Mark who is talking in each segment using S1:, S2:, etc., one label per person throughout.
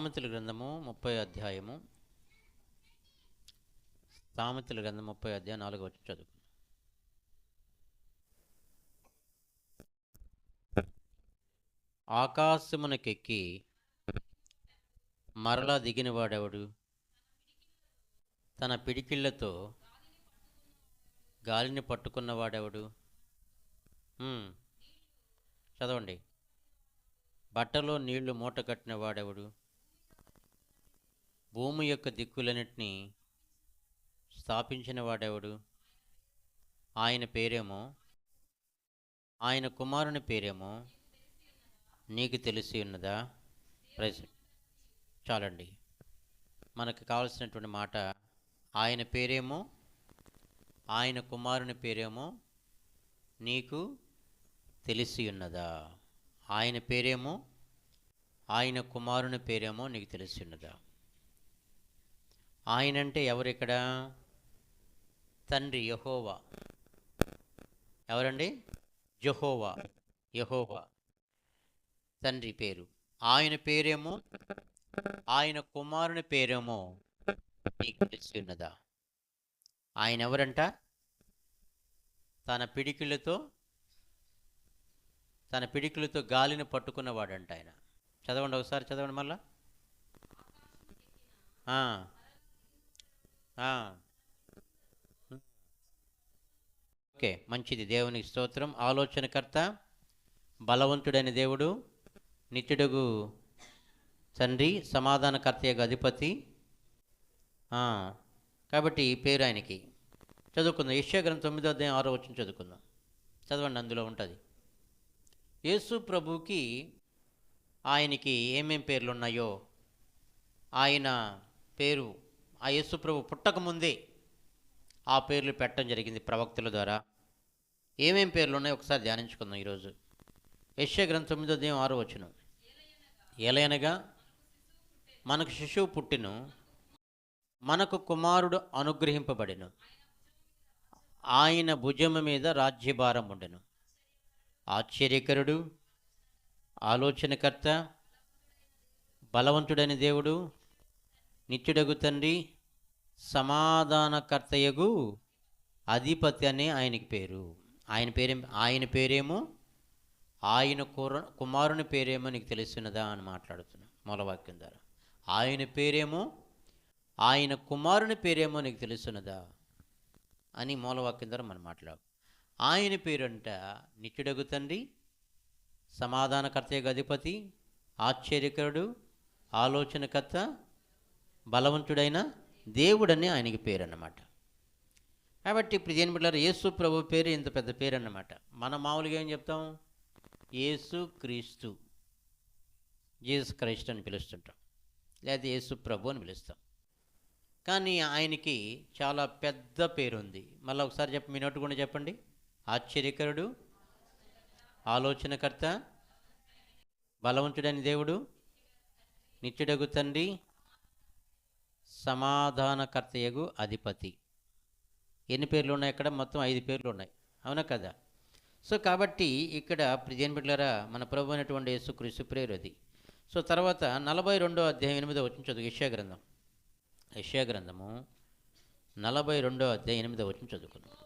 S1: సామెతల గ్రంథము 30 అధ్యాయము. సామెతల గ్రంథం 30 అధ్యాయం 4వ వచనం చదువు. ఆకాశమునకెక్కి మరలా దిగినవాడెవడు? తన పిడికిళ్లతో గాలిని పట్టుకున్నవాడెవడు? చదవండి. బట్టలో నీళ్లు మూట కట్టిన వాడెవడు? భూమి యొక్క దిక్కులన్నిటినీ స్థాపించిన వాడెవడు? ఆయన పేరేమో, ఆయన కుమారుని పేరేమో నీకు తెలిసి ఉన్నదా? చాలండి. మనకు కావాల్సినటువంటి మాట, ఆయన పేరేమో, ఆయన కుమారుని పేరేమో నీకు తెలిసి ఉన్నదా? ఆయన పేరేమో, ఆయన కుమారుని పేరేమో నీకు తెలిసి ఉన్నదా? ఆయన అంటే ఎవరిక్కడ? తండ్రి యెహోవా. ఎవరండి? యెహోవా తండ్రి పేరు. ఆయన పేరేమో, ఆయన కుమారుని పేరేమో నీకు తెలిసి ఉన్నదా? ఆయన ఎవరంట? తన పిడికిలతో గాలిని పట్టుకున్నవాడంట ఆయన. చదవండి ఒకసారి, చదవండి మళ్ళా. ఓకే, మంచిది. దేవునికి స్తోత్రం. ఆలోచనకర్త, బలవంతుడైన దేవుడు, నిత్యుడగు తండ్రి, సమాధానకర్త అధిపతి. కాబట్టి ఈ పేరు ఆయనకి. చదువుకుందాం. యెషయా గ్రంథం 9వ అధ్యాయం 6వ వచనం చదువుకుందాం. చదవండి, అందులో ఉంటుంది. యేసు ప్రభువుకి ఆయనకి ఏమేం పేర్లు ఉన్నాయో, ఆయన పేరు ఆ యేసు ప్రభు పుట్టకముందే ఆ పేర్లు పెట్టడం జరిగింది ప్రవక్తల ద్వారా. ఏమేం పేర్లు ఉన్నాయో ఒకసారి ధ్యానించుకుందాం ఈరోజు. యెషయా గ్రంథం 9వ అధ్యాయం 6వ వచనం. ఏలయనగా మనకు శిశువు పుట్టెను, మనకు కుమారుడు అనుగ్రహింపబడెను, ఆయన భుజము మీద రాజ్యభారం ఉండెను. ఆశ్చర్యకరుడు, ఆలోచనకర్త, బలవంతుడైన దేవుడు, నిత్యుడగు తండ్రి, సమాధానకర్తయగు అధిపతి అనే ఆయనకి పేరు. ఆయన పేరేమో, ఆయన కుమారుని పేరేమో నీకు తెలుస్తున్నదా అని మాట్లాడుతున్నాం మూలవాక్యం ద్వారా. ఆయన పేరేమో, ఆయన కుమారుని పేరేమో నీకు తెలుస్తున్నదా అని మూలవాక్యం ద్వారా మనం మాట్లాడు. ఆయన పేరంట నిత్యుడగు తండ్రి, సమాధానకర్తయగు అధిపతి, ఆశ్చర్యకరుడు, ఆలోచనకర్త, బలవంతుడైన దేవుడని ఆయనకి పేరు అన్నమాట. కాబట్టి ఇప్పుడు దేని బిడ్డలారా, యేసు ప్రభు పేరు ఇంత పెద్ద పేరు అన్నమాట. మనం మామూలుగా ఏం చెప్తాం? యేసు క్రీస్తు, జీసస్ క్రైస్ట్ అని పిలుస్తుంటాం, లేదా యేసు ప్రభు అని పిలుస్తాం. కానీ ఆయనకి చాలా పెద్ద పేరు ఉంది. మళ్ళీ ఒకసారి మీ నోటుకుండా చెప్పండి. ఆశ్చర్యకరుడు, ఆలోచనకర్త, బలవంతుడైన దేవుడు, నిత్యుడగు తండ్రి, సమాధానకర్తయగు అధిపతి. ఎన్ని పేర్లు ఉన్నాయి ఇక్కడ? మొత్తం 5 పేర్లు ఉన్నాయి, అవునా కదా? సో కాబట్టి ఇక్కడ ప్రియమైన బిడ్డలారా, మన ప్రభు అయినటువంటి యేసుక్రీస్తు పేరు అది. సో తర్వాత 42వ అధ్యాయం 8వ వచనం చదువు. యెషయా గ్రంథము 42వ అధ్యాయం 8వ వచనం చదువుకుందాం.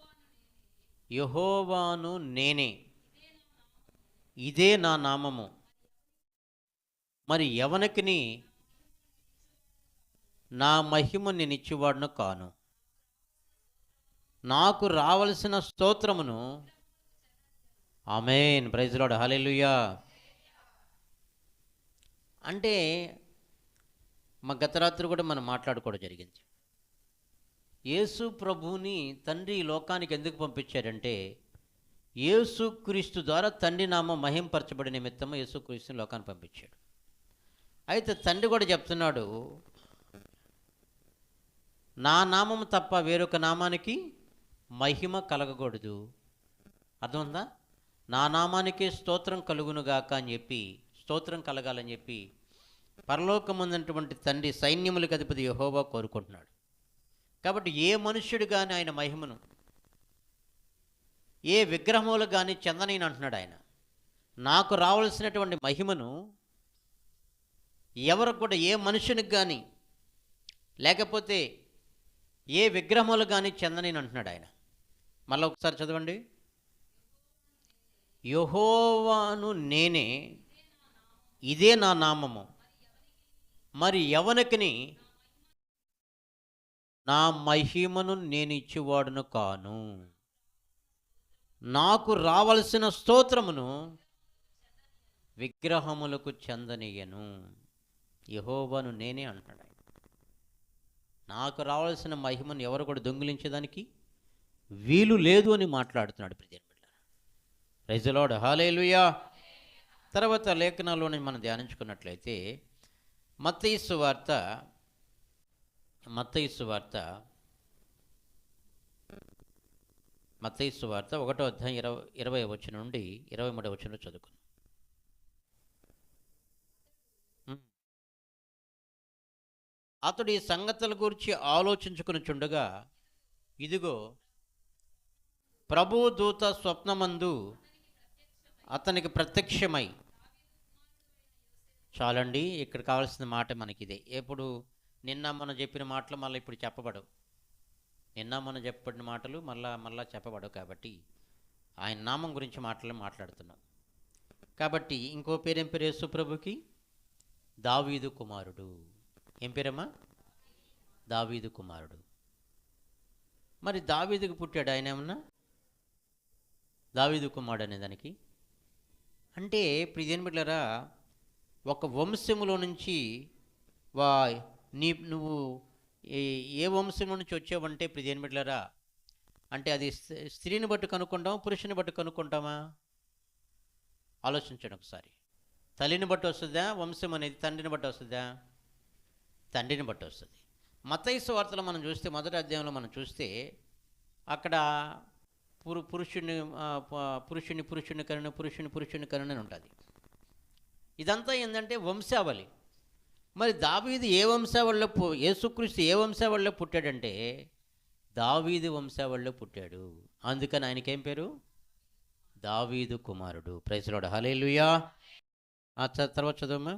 S1: యెహోవాను నేనే, ఇదే నా నామము, మరి ఎవనికిని నా మహిమ నేనిచ్చేవాడును కాను. నాకు రావలసిన స్తోత్రమును, ఆమేన్, ప్రైజ్ లార్డ్, హల్లెలూయా. అంటే గత రాత్రి కూడా మనం మాట్లాడుకోవడం జరిగింది. యేసు ప్రభువుని తండ్రి ఈ లోకానికి ఎందుకు పంపించాడంటే, యేసుక్రీస్తు ద్వారా తండ్రి నామం మహింపరచబడి నిమిత్తము యేసుక్రీస్తుని లోకానికి పంపించాడు. అయితే తండ్రి కూడా చెప్తున్నాడు, నా నామము తప్ప వేరొక నామానికి మహిమ కలగకూడదు. అర్థముందా? నా నామానికే స్తోత్రం కలుగునుగాక అని చెప్పి, స్తోత్రం కలగాలని చెప్పి పరలోకమున్నటువంటి తండ్రి, సైన్యములకు అధిపతి యెహోవా కోరుకుంటున్నాడు. కాబట్టి ఏ మనుష్యుడు కానీ ఆయన మహిమను, ఏ విగ్రహములు కానీ చెందనని అంటున్నాడు ఆయన. నాకు రావాల్సినటువంటి మహిమను ఎవరికి కూడా, ఏ మనుషునికి కానీ లేకపోతే ఏ విగ్రహములు కానీ చెందని అంటున్నాడు ఆయన. మళ్ళీ ఒకసారి చదవండి. యెహోవాను నేనే, ఇదే నా నామము, మరి ఎవనికిని నా మహిమను నేను ఇచ్చేవాడును కాను, నాకు రావలసిన స్తోత్రమును విగ్రహములకు చెందనీయను. యెహోవాను నేనే అంటున్నాడు ఆయన. నాకు రావాల్సిన మహిమను ఎవరు కూడా దొంగిలించేదానికి వీలు లేదు అని మాట్లాడుతున్నాడు. ప్రైజ్ ది లార్డ్, హల్లెలూయా. తర్వాత లేఖనాల్లోని మనం ధ్యానించుకున్నట్లయితే మత్తయి సువార్త 1వ అధ్యాయం 20వ వచనం నుండి 23వ వచనంలో చదువుకుందాం. అతడు ఈ సంగతుల గురించి ఆలోచించుకునిచుండగా, ఇదిగో ప్రభువు దూత స్వప్నమందు అతనికి ప్రత్యక్షమై. చాలండి, ఇక్కడ కావాల్సిన మాట మనకిదే. ఎప్పుడు నిన్న మనం చెప్పిన మాటలు మళ్ళీ ఇప్పుడు చెప్పబడవు. నిన్న మనం చెప్పిన మాటలు మళ్ళా చెప్పబడవు. కాబట్టి ఆయన నామం గురించి మాట్లాడుతున్నాం. కాబట్టి ఇంకో పేరేం పేరు యేసు ప్రభుకి? దావీదు కుమారుడు. ఏం పేరమ్మా? దావీదు కుమారుడు. మరి దావీదుకు పుట్టాడు ఆయన. ఏమన్నా దావీదు కుమారుడు అనే దానికి అంటే ప్రియమైన బిడ్డలారా, ఒక వంశములో నుంచి నువ్వు ఏ వంశంలో నుంచి వచ్చావంటే ప్రియమైన బిడ్డలారా, అంటే అది స్త్రీని బట్టి కనుక్కుంటామా, పురుషుని బట్టి కనుక్కుంటామా? ఆలోచించండి ఒకసారి. తల్లిని బట్టి వస్తుందా వంశం అనేది? తండ్రిని బట్టి వస్తుందా? తండ్రిని బట్టి వస్తుంది. మత్తయి సువార్తలో మనం చూస్తే, మొదటి అధ్యాయంలో మనం చూస్తే, అక్కడ పురుషుని కరుణ అని ఉంటుంది. ఇదంతా ఏంటంటే వంశావళి. మరి దావీదు ఏ వంశావళిలో, యేసుక్రీస్తు ఏ వంశావళిలో పుట్టాడంటే దావీదు వంశావళిలో పుట్టాడు. అందుకని ఆయనకేం పేరు? దావీదు కుమారుడు. ప్రైజ్ ది లార్డ్, హల్లెలూయా. తర్వాత చదవమ్మా,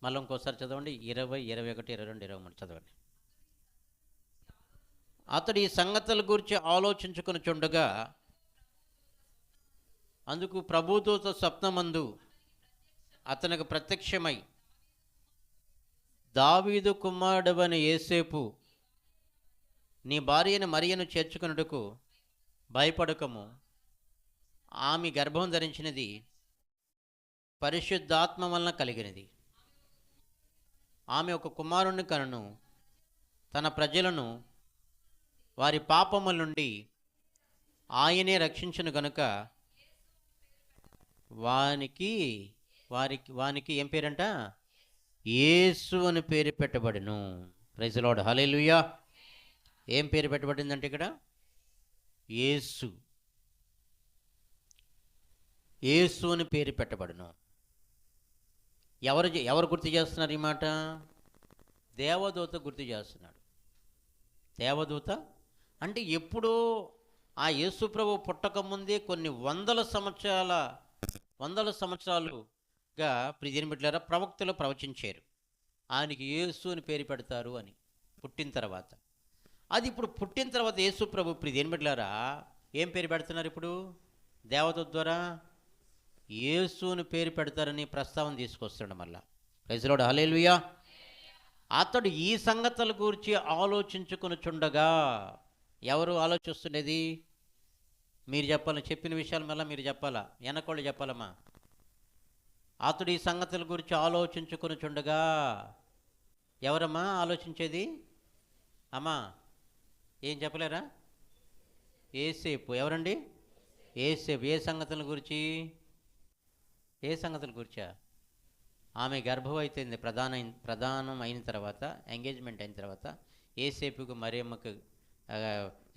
S1: మళ్ళీ ఇంకోసారి చదవండి. 20, 21, 22, 23 చదవండి. అతడు ఈ సంగతుల గురించి ఆలోచించుకొనుచుండగా, అందుకు ప్రభుదూత స్వప్నమందు అతనికి ప్రత్యక్షమై, దావీదు కుమారుడవైన యోసేపు, నీ భార్యను మరియను చేర్చుకొనుటకు భయపడకము, ఆమె గర్భం ధరించినది పరిశుద్ధాత్మ వలన కలిగినది. ఆమె ఒక కుమారుణ్ణి కనును, తన ప్రజలను వారి పాపముల నుండి ఆయనే రక్షించును గనుక వానికి ఏం పేరంట? యేసు అని పేరు పెట్టబడును. ప్రైజ్ ది లార్డ్, హల్లెలూయా. ఏం పేరు పెట్టబడిందంటే ఇక్కడ? యేసు. యేసు అని పేరు పెట్టబడును. ఎవరు గుర్తు చేస్తున్నారు ఈ మాట? దేవదూత గుర్తు చేస్తున్నాడు. దేవదూత అంటే ఎప్పుడో ఆ యేసు ప్రభు పుట్టకముందే కొన్ని వందల సంవత్సరాలుగా ప్రియమైన బిడ్డలారా ప్రవక్తలు ప్రవచించారు, ఆయనకి యేసు అని పేరు పెడతారు అని. పుట్టిన తర్వాత, అది ఇప్పుడు పుట్టిన తర్వాత యేసు ప్రభు ప్రియమైన బిడ్డలారా ఏం పేరు పెడుతున్నారు ఇప్పుడు? దేవదూత ద్వారా యేసు అని పేరు పెడతారని ప్రస్తావన తీసుకొస్తున్నాడు మళ్ళా. ప్రైజ్ ది లార్డ్, హల్లెలూయా. అతడు ఈ సంగతుల గురించి ఆలోచించుకొనుచుండగా, ఎవరు ఆలోచిస్తున్నది? మీరు చెప్పాలి. చెప్పిన విషయాలు మళ్ళీ మీరు చెప్పాలా, వెనకోళ్ళు చెప్పాలమ్మా. అతడు ఈ సంగతుల గురించి ఆలోచించుకొనుచుండగా, ఎవరమ్మా ఆలోచించేది? అమ్మా ఏం చెప్పలేరా? యేసేపు. ఎవరండి? యేసేపు. ఏ సంగతుల గురించి? ఏ సంగతుల గురించా? ఆమె గర్భవతి అయింది. ప్రధానం అయిన తర్వాత, ఎంగేజ్మెంట్ అయిన తర్వాత, యేసేపుకు మరియమ్మకు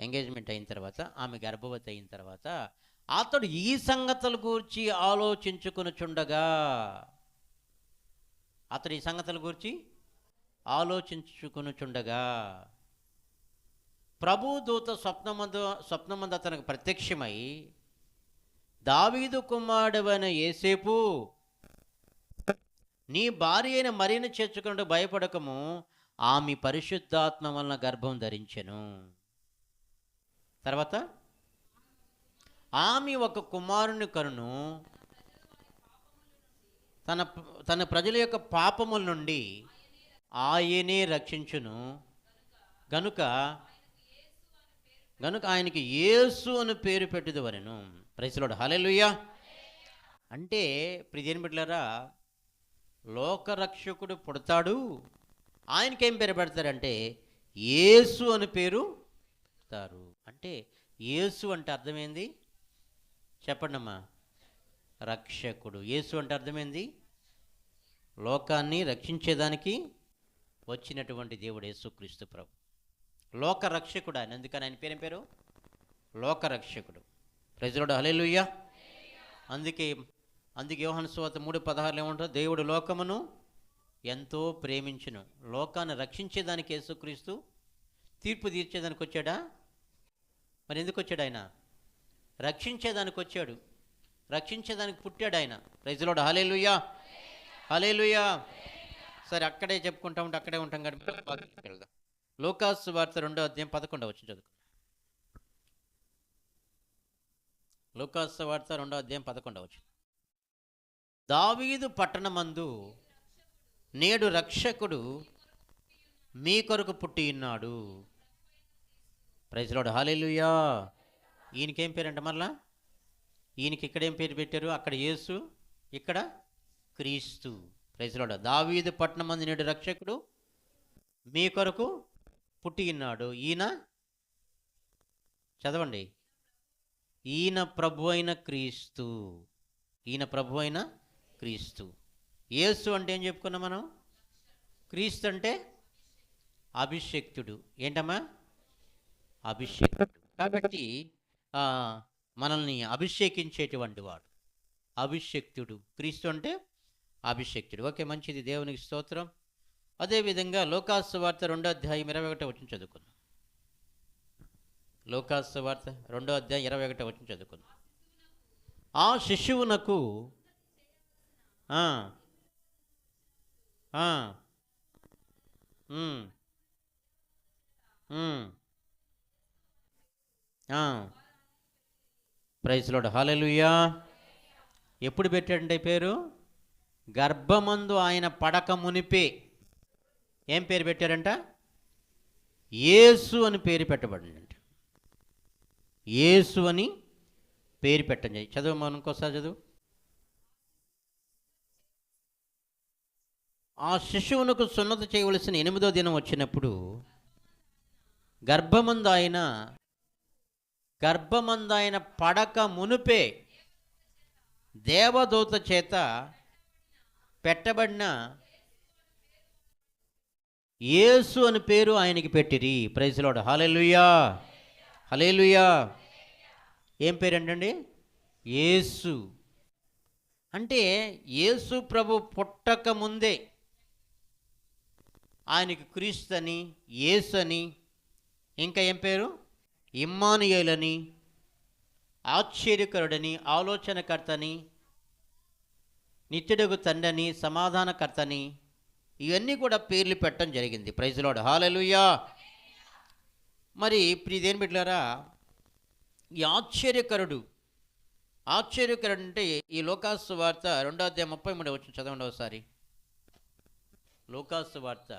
S1: ఎంగేజ్మెంట్ అయిన తర్వాత, ఆమె గర్భవతి అయిన తర్వాత, అతడు ఈ సంగతుల గురించి ఆలోచించుకొనుచుండగా, అతడు ఈ సంగతుల గురించి ఆలోచించుకొనుచుండగా ప్రభు దూత స్వప్నమందు అతనికి ప్రత్యక్షమై, దావీదు కుమారుడైన యేసేపు, నీ భార్య అయిన మరియను చేర్చుకున్నట్టు భయపడకము, ఆమె పరిశుద్ధాత్మ వలన గర్భం ధరించెను. తర్వాత ఆమె ఒక కుమారుని కనును, తన తన ప్రజల యొక్క పాపముల నుండి ఆయనే రక్షించును గనుక ఆయనకి యేసు అని పేరు పెట్టుదువనెను. Praise the lord. హల్లెలూయా. అంటే ప్రియదేని బిడ్డలారా, లోకరక్షకుడు పుడతాడు, ఆయనకేం పేరు పెడతారంటే యేసు అని పేరు పెడతారు. అంటే యేసు అంటే అర్థమైంది చెప్పండి అమ్మా? రక్షకుడు. యేసు అంటే అర్థమైంది లోకాన్ని రక్షించేదానికి వచ్చినటువంటి దేవుడు యేసుక్రీస్తు ప్రభు, లోక రక్షకుడు ఆయన. అందుకని ఆయన పేరు లోకరక్షకుడు. Praise the lord. హల్లెలూయా. అందుకే యోహాను సువార్త 3:16 ఏమంటారు? దేవుడు లోకమును ఎంతో ప్రేమించును. లోకాన్ని రక్షించేదానికి యేసుక్రీస్తు తీర్పు తీర్చేదానికి వచ్చాడా? మరి ఎందుకు వచ్చాడు ఆయన? రక్షించేదానికి వచ్చాడు, రక్షించేదానికి పుట్టాడు ఆయన. Praise the lord. Hallelujah. Hallelujah. సరే, అక్కడే చెప్పుకుంటా ఉంటే అక్కడే ఉంటాం కాబట్టి వెళ్దాం. లూకాసు వార్త 2:11 చదువు. లూకాసు వార్త 2:11. దావీదు పట్టణమందు నేడు రక్షకుడు మీ కొరకు పుట్టి ఉన్నాడు. Praise the lord. హల్లెలూయా. ఈయనకేం పేరంట? మరలా ఈయనకి ఇక్కడేం పేరు పెట్టారు? అక్కడ యేసు, ఇక్కడ క్రీస్తు. Praise the lord. దావీదు పట్టణమందు నేడు రక్షకుడు మీ కొరకు పుట్టి ఉన్నాడు. ఈయన చదవండి. ఈయన ప్రభు అయిన క్రీస్తు. ఈయన ప్రభు అయిన క్రీస్తు. యేసు అంటే ఏం చెప్పుకున్నాం మనం? క్రీస్తు అంటే అభిషేక్తుడు. ఏంటమ్మా? అభిషేక్తుడు. కాబట్టి మనల్ని అభిషేకించేటువంటి వాడు అభిషేక్తుడు. క్రీస్తు అంటే అభిషేక్తుడు. ఓకే, మంచిది, దేవునికి స్తోత్రం. అదేవిధంగా లూకాసు వార్త 2:21 చదువుకుందాం. లూకాసు వార్త 2:21 చదువుకుందాం. ఆ శిశువునకు ప్రైజ్ ది లార్డ్. హల్లెలూయా. ఎప్పుడు పెట్టాడంటే పేరు? గర్భమందు ఆయన పడక మునిపే ఏం పేరు పెట్టారంట? యేసు అని పేరు పెట్టబడిందంట. యేసు అని పేరు పెట్టండి. చదువు, మనం ఇంకోసారి చదువు. ఆ శిశువునకు సున్నతి చేయవలసిన 8వ దినం వచ్చినప్పుడు గర్భమందు ఆయన పడక మునిపే దేవదూత చేత పెట్టబడిన యేసు అని పేరు ఆయనకి పెట్టిరి. Praise the lord. Hallelujah. Hallelujah. ఏం పేరు అంటండి? యేసు. అంటే యేసు ప్రభు పుట్టక ముందే ఆయనకి క్రీస్తు అని, యేసు అని, ఇంకా ఏం పేరు? ఇమ్మానుయేల్ అని, ఆశ్చర్యకరుడని, ఆలోచనకర్తని, నిత్యుడగు తండ్రిని, సమాధానకర్తని, ఇవన్నీ కూడా పేర్లు పెట్టడం జరిగింది. Praise the lord. హల్లెలూయా. మరి ప్రియదేని బిడ్డలారా, ఈ ఆశ్చర్యకరుడు అంటే ఈ లూకాసు వార్త 2:33 చదవండి ఒకసారి. లూకాసు వార్త.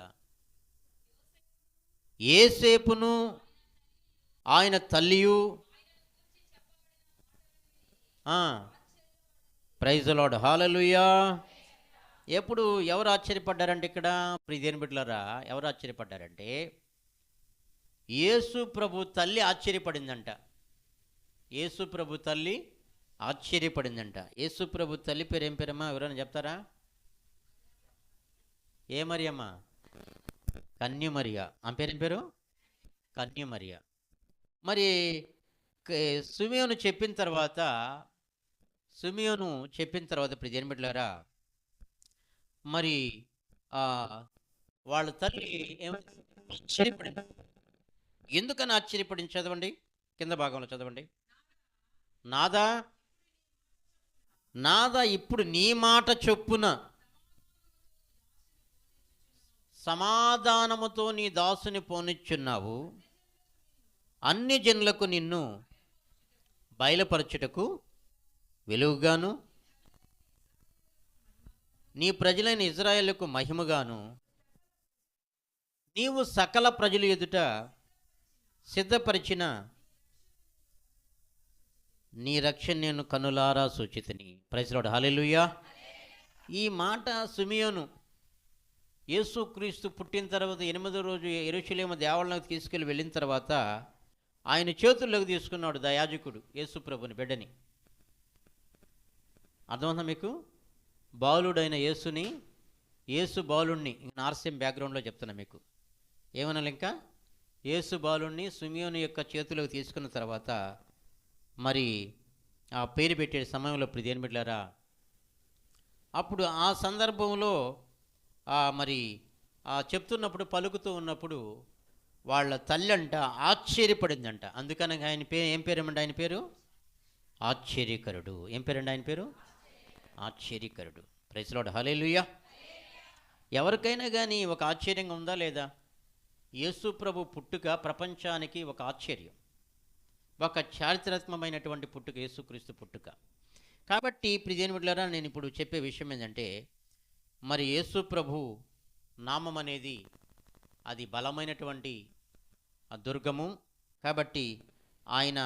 S1: యేసేపును ఆయన తల్లియు ప్రైజ్ ది లార్డ్. హల్లెలూయా. ఎప్పుడు ఎవరు ఆశ్చర్యపడ్డారంటే ఇక్కడ ప్రియదేని బిడ్డలారా, ఎవరు ఆశ్చర్యపడ్డారంటే యేసు ప్రభు తల్లి ఆశ్చర్యపడిందంట. యేసు ప్రభు తల్లి ఆశ్చర్యపడిందంట. యేసు ప్రభు తల్లి పేరు ఏం పేరమ్మా? ఎవరైనా చెప్తారా? ఏ మరియమ్మ? కన్యమరియ. ఆమె పేరేం పేరు? కన్యమరియ. మరి సిమియోను చెప్పిన తర్వాత ప్రియదేని బిడ్డలారా, మరి వాళ్ళ తల్లి ఆశ్చర్యపడింది. ఎందుకని ఆశ్చర్యపడింది? చదవండి, కింద భాగంలో చదవండి. నాదా ఇప్పుడు నీ మాట చొప్పున సమాధానముతో నీ దాసుని పోనిచ్చున్నావు, అన్ని జనులకు నిన్ను బయలుపరచుటకు వెలుగుగాను, నీ ప్రజలైన ఇజ్రాయేలుకు మహిమగాను, నీవు సకల ప్రజల ఎదుట సిద్ధపరిచిన నీ రక్షణ నేను కనులారా సూచితిని. Praise the lord. హల్లెలూయా. ఈ మాట సిమియోను యేసుక్రీస్తు పుట్టిన తర్వాత 8వ రోజు యెరూషలేము దేవాలయంలోకి తీసుకెళ్ళి వెళ్ళిన తర్వాత ఆయన చేతుల్లోకి తీసుకున్నాడు దయాజకుడు యేసు ప్రభుని బిడ్డని. అర్థమవుతుందా మీకు? బాలుడైన యేసుని, యేసు బాలుణ్ణి, నార్సింగ్ బ్యాక్గ్రౌండ్లో చెప్తున్నా మీకు. ఏమనాలి ఇంకా? యేసు బాలుణ్ణి సిమియోను యొక్క చేతుల్లోకి తీసుకున్న తర్వాత మరి ఆ పేరు పెట్టే సమయంలో దేని బిడ్డలారా, అప్పుడు ఆ సందర్భంలో మరి చెప్తున్నప్పుడు పలుకుతూ ఉన్నప్పుడు వాళ్ళ తల్లి అంట ఆశ్చర్యపడిందంట. అందుకని ఆయన పేరు ఏం పేరేమండి? ఆయన పేరు ఆశ్చర్యకరుడు. ఏం పేరండి ఆయన పేరు? ఆశ్చర్యకరుడు. Praise the lord. హల్లెలూయా. ఎవరికైనా కానీ ఒక ఆశ్చర్యంగా ఉందా లేదా? యేసు ప్రభు పుట్టుక ప్రపంచానికి ఒక ఆశ్చర్యం, ఒక చారిత్రాత్మకమైనటువంటి పుట్టుక యేసుక్రీస్తు పుట్టుక. కాబట్టి ప్రియమైన బిడ్డలారా, నేను ఇప్పుడు చెప్పే విషయం ఏంటంటే, మరి యేసు ప్రభు నామం అనేది అది బలమైనటువంటి దుర్గము. కాబట్టి ఆయన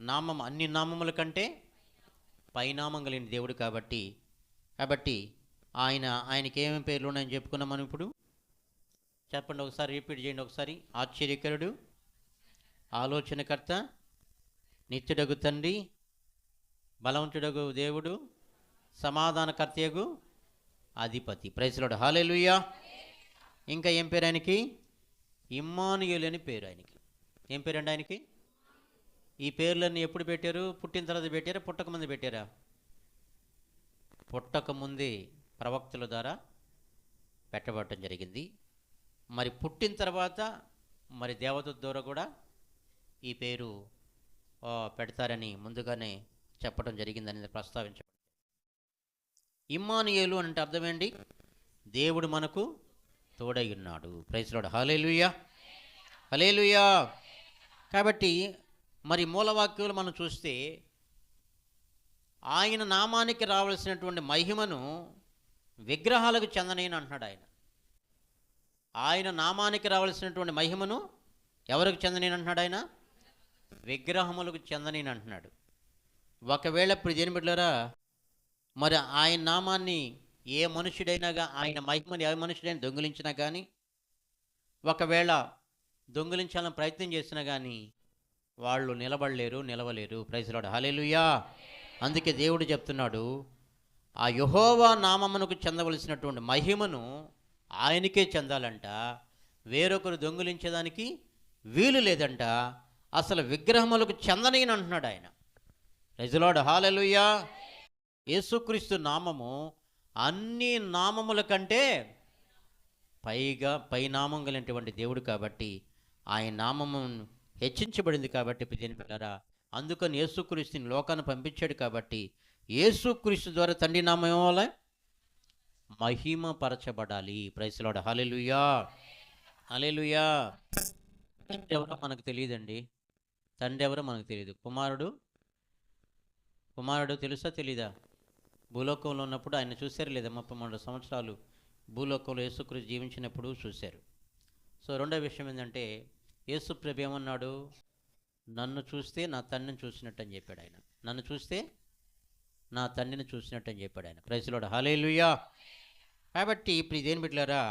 S1: నామం అన్ని నామముల కంటే పైనామం కలిగిన దేవుడు. కాబట్టి ఆయనకి ఏమేమి పేర్లు ఉన్నాయని చెప్పుకున్నాం మనం ఇప్పుడు. చెప్పండి ఒకసారి, రిపీట్ చేయండి ఒకసారి. ఆశ్చర్యకరుడు, ఆలోచనకర్త, నిత్యుడగు తండ్రి, బలవంతుడగు దేవుడు, సమాధానకర్తయగు అధిపతి. Praise the lord. హల్లెలూయా. ఇంకా ఏం పేరు ఆయనకి? ఇమ్మానుయేలు అని పేరు ఆయనకి. ఏం పేరండి ఆయనకి? ఈ పేర్లన్నీ ఎప్పుడు పెట్టారు? పుట్టిన తర్వాత పెట్టారా, పుట్టకముందు పెట్టారా? పుట్టకముందే ప్రవక్తల ద్వారా పెట్టబడటం జరిగింది. మరి పుట్టిన తర్వాత మరి దేవదూత ద్వారా కూడా ఈ పేరు పెడతారని ముందుగానే చెప్పడం జరిగిందని ప్రస్తావించబడింది. ఇమ్మానుయేలు అంటే అర్థమేంటి? దేవుడు మనకు తోడై ఉన్నాడు. Praise the lord. Hallelujah. Hallelujah. కాబట్టి మరి మూలవాక్యాలు మనం చూస్తే ఆయన నామానికి రావాల్సినటువంటి మహిమను విగ్రహాలకు చెందనేని అంటున్నాడు ఆయన. ఆయన నామానికి రావాల్సినటువంటి మహిమను ఎవరికి చెందనేని అంటున్నాడు ఆయన? విగ్రహములకు చెందనేని అంటున్నాడు. ఒకవేళ ప్రియమైన బిడ్డలారా, మరి ఆయన నామాన్ని ఏ మనుషుడైనా ఆయన మహిమని ఏ మనుషుడైనా దొంగిలించినా కానీ, ఒకవేళ దొంగిలించాలని ప్రయత్నం చేసినా కానీ వాళ్ళు నిలవలేరు. Praise the lord. హల్లెలూయా. అందుకే దేవుడు చెప్తున్నాడు, ఆ యెహోవా నామమునకు చెందవలసినటువంటి మహిమను ఆయనకే చెందాలంట, వేరొకరు దొంగిలించేదానికి వీలు లేదంట. అసలు విగ్రహములకు చెందనేని అంటున్నాడు ఆయన. Praise the lord. హల్లెలూయా. యేసుక్రీస్తు నామము అన్ని నామముల కంటే పైనామం కలిగినటువంటి దేవుడు. కాబట్టి ఆయన నామము హెచ్చించబడింది. కాబట్టి పిల్లరా, అందుకని యేసుక్రీస్తుని లోకాన్ని పంపించాడు. కాబట్టి యేసుక్రీస్తు ద్వారా తండ్రి నామం ఏమవ్వాలి? మహిమపరచబడాలి. Praise the lord. Hallelujah. Hallelujah. తండ్రి ఎవరో మనకు తెలియదండి. తండ్రి ఎవరో మనకు తెలియదు. కుమారుడు తెలుసా తెలీదా? భూలోకంలో ఉన్నప్పుడు ఆయన చూశారు లేదా? 33 సంవత్సరాలు భూలోకంలో యేసుక్రీస్తు జీవించినప్పుడు చూశారు. సో రెండో విషయం ఏంటంటే, యేసు ప్రభు ఏమన్నాడు? నన్ను చూస్తే నా తండ్రిని చూసినట్టు అని చెప్పాడు ఆయన. నన్ను చూస్తే నా తండ్రిని చూసినట్టు అని చెప్పాడు ఆయన. Praise the lord. హల్లెలూయా. కాబట్టి ఇప్పుడు ఇదేం బిడ్డలారా,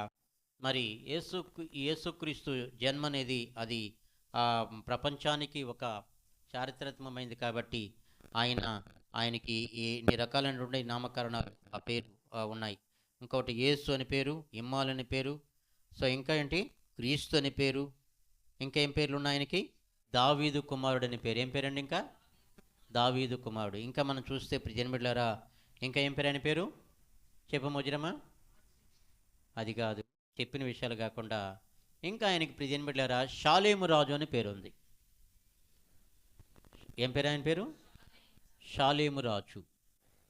S1: మరి యేసుక్రీస్తు జన్మ అనేది అది ప్రపంచానికి ఒక చారిత్రాత్మకమైనది. కాబట్టి ఆయనకి ఎన్ని రకాలైనటువంటి నామకరణాలు ఆ పేరు ఉన్నాయి. ఇంకొకటి యేసు అని పేరు, ఇమ్మాలు అని పేరు. సో ఇంకా ఏంటి? క్రీస్తు అని పేరు. ఇంకా ఏం పేర్లు ఉన్నాయి ఆయనకి? దావీదు కుమారుడు అని పేరు. ఏం పేరండి? ఇంకా దావీదు కుమారుడు. ఇంకా మనం చూస్తే జన్మిడ్లారా, ఇంకా ఏం పేరు ఆయన పేరు? చెప్పమోజరమా? అది కాదు, చెప్పిన విషయాలు కాకుండా ఇంకా ఆయనకి జన్మిడ్లారా షాలేము రాజు అని పేరు ఉంది. ఏం పేరు ఆయన పేరు? షాలేము రాజు.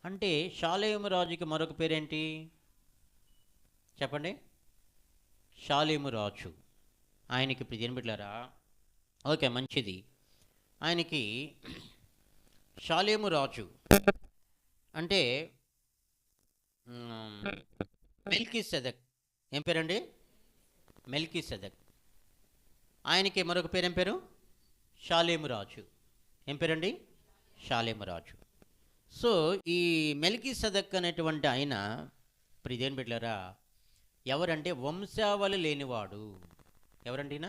S1: అంటే షాలేము రాజుకి మరొక పేరేంటి చెప్పండి? షాలేము రాజు. ఆయనకి ఇప్పుడు ఏం పెట్టారా? ఓకే, మంచిది. ఆయనకి షాలేము రాజు అంటే మెల్కీసెదెక్. ఏం పేరండి? మెల్కీసెదెక్. ఆయనకి మరొక పేరు ఏం పేరు? షాలేము రాజు. ఏం పేరండి? షాలేము రాజు. సో ఈ మెల్కీసెదెక్ అనేటువంటి ఆయన ఇప్పుడు ఇదేం పెట్టారా? ఎవరంటే వంశావళి లేనివాడు. ఎవరండి ఈయన?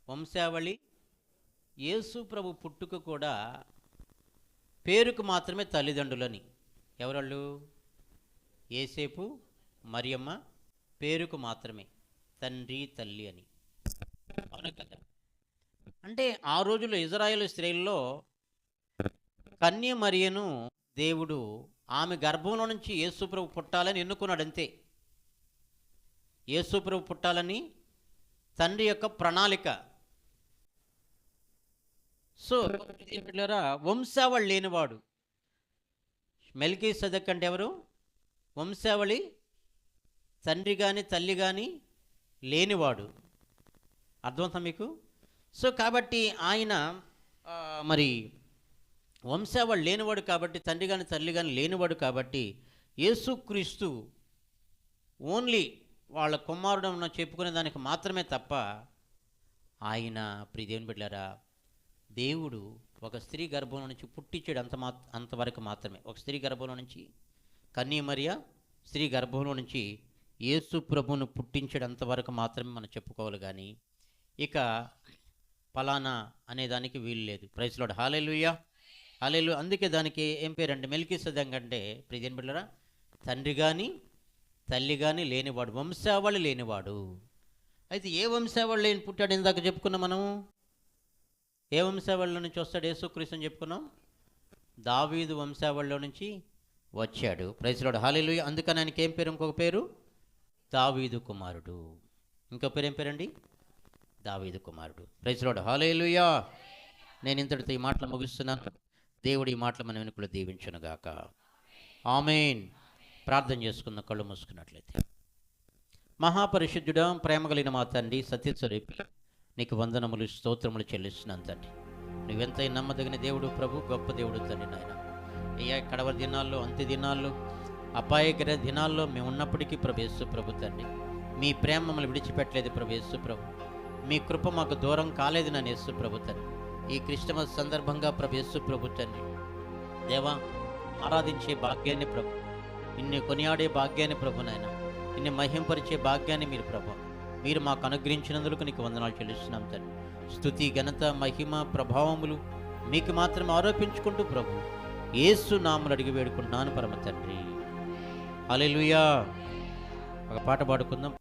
S1: వంశావళి. యేసు ప్రభు పుట్టుక కూడా పేరుకు మాత్రమే తల్లిదండ్రులని. ఎవరాళ్ళు? యేసేపు, మరియమ్మ పేరుకు మాత్రమే తండ్రి తల్లి అని. అవును కదా? అంటే ఆ రోజుల్లో ఇజ్రాయేలు స్త్రీల్లో కన్య మరియను దేవుడు ఆమె గర్భంలో నుంచి యేసుప్రభు పుట్టాలని ఎన్నుకున్నాడు, అంతే. యేసుప్రభు పుట్టాలని తండ్రి యొక్క ప్రణాళిక. సో వంశావళి లేనివాడు మెల్కీసెదెక్ అంటే ఎవరు? వంశావళి తండ్రి కానీ తల్లి కానీ లేనివాడు. అర్థమవుతా మీకు? సో కాబట్టి ఆయన మరి వంశావళి లేనివాడు కాబట్టి, తండ్రి కానీ తల్లి కానీ లేనివాడు కాబట్టి యేసుక్రీస్తు ఓన్లీ వాళ్ళ కుమారుడు చెప్పుకునే దానికి మాత్రమే తప్ప ఆయన ప్రియదేవుని బిడ్డలారా దేవుడు ఒక స్త్రీ గర్భంలో నుంచి పుట్టించాడు, అంతవరకు మాత్రమే. ఒక స్త్రీ గర్భంలో నుంచి, కన్య మరియ స్త్రీ గర్భంలో నుంచి యేసు ప్రభువును పుట్టించాడు, అంతవరకు మాత్రమే మనం చెప్పుకోవాలి. కానీ ఇక ఫలానా అనేదానికి వీలు లేదు. Praise lord. Hallelujah, hallelujah. అందుకే దానికి ఏం పేరంటే మెల్కీసెదెక్ అంటే ప్రియదేవుని బిడ్డలారా తండ్రి కానీ తల్లి కానీ లేనివాడు, వంశావళి లేనివాడు. అయితే ఏ వంశావళి లేని పుట్టాడు? ఇందాక చెప్పుకున్నాం మనము. ఏ వంశావళిలో నుంచి వస్తాడు యేసుక్రీస్తు అని చెప్పుకున్నాం? దావీదు వంశావళిలో నుంచి వచ్చాడు. Praise lord. హల్లెలూయా. అందుకని ఆయనకి ఏం పేరు? ఇంకొక పేరు దావీదు కుమారుడు. ఇంకో పేరు ఏం పేరండి? దావీదు కుమారుడు. Praise lord. హల్లెలూయా. నేను ఇంతటితో ఈ మాటలు ముగిస్తున్నాను. దేవుడు ఈ మాటలు మన వెనుకలు దీవించునుగాక. ఆమేన్. ప్రార్థన చేసుకున్న కళ్ళు మూసుకున్నట్లయితే. మహాపరిశుద్ధుడా, ప్రేమ కలిగిన మా తండ్రి, సత్యస్వరూపి, నీకు వందనములు స్తోత్రములు చెల్లిస్తున్నాను తండ్రి. నువ్వెంత నమ్మదగిన దేవుడు ప్రభు, గొప్ప దేవుడు తండ్రి. నాయన అయ్యా, కడవరి దినాల్లో, అంత్య దినాల్లో, అపాయకర దినాల్లో మేము ఉన్నప్పటికీ ప్రభు ప్రభు తండ్రి మీ ప్రేమ మమ్మల్ని విడిచిపెట్టలేదు ప్రభు ప్రభు. మీ కృప మాకు దూరం కాలేదు నా యేసు ప్రభు తండ్రి. ఈ క్రిస్టమస్ సందర్భంగా ప్రభు ప్రభు తండ్రి దేవా ఆరాధించే భాగ్యాన్ని ప్రభు, నిన్ను కొనియాడే భాగ్యాన్ని ప్రభు నాయన, నిన్ను మహింపరిచే భాగ్యాన్ని మీరు ప్రభు మీరు మాకు అనుగ్రహించినందుకు నీకు వందనాలు చెల్లిస్తున్నాం తండ్రి. స్తుతి, ఘనత, మహిమ, ప్రభావములు మీకు మాత్రం ఆరోపించుకుంటూ ప్రభు యేసు నామములో అడిగి వేడుకుంటున్నాను పరమ తండ్రి. హల్లెలూయా. ఒక పాట పాడుకుందాం.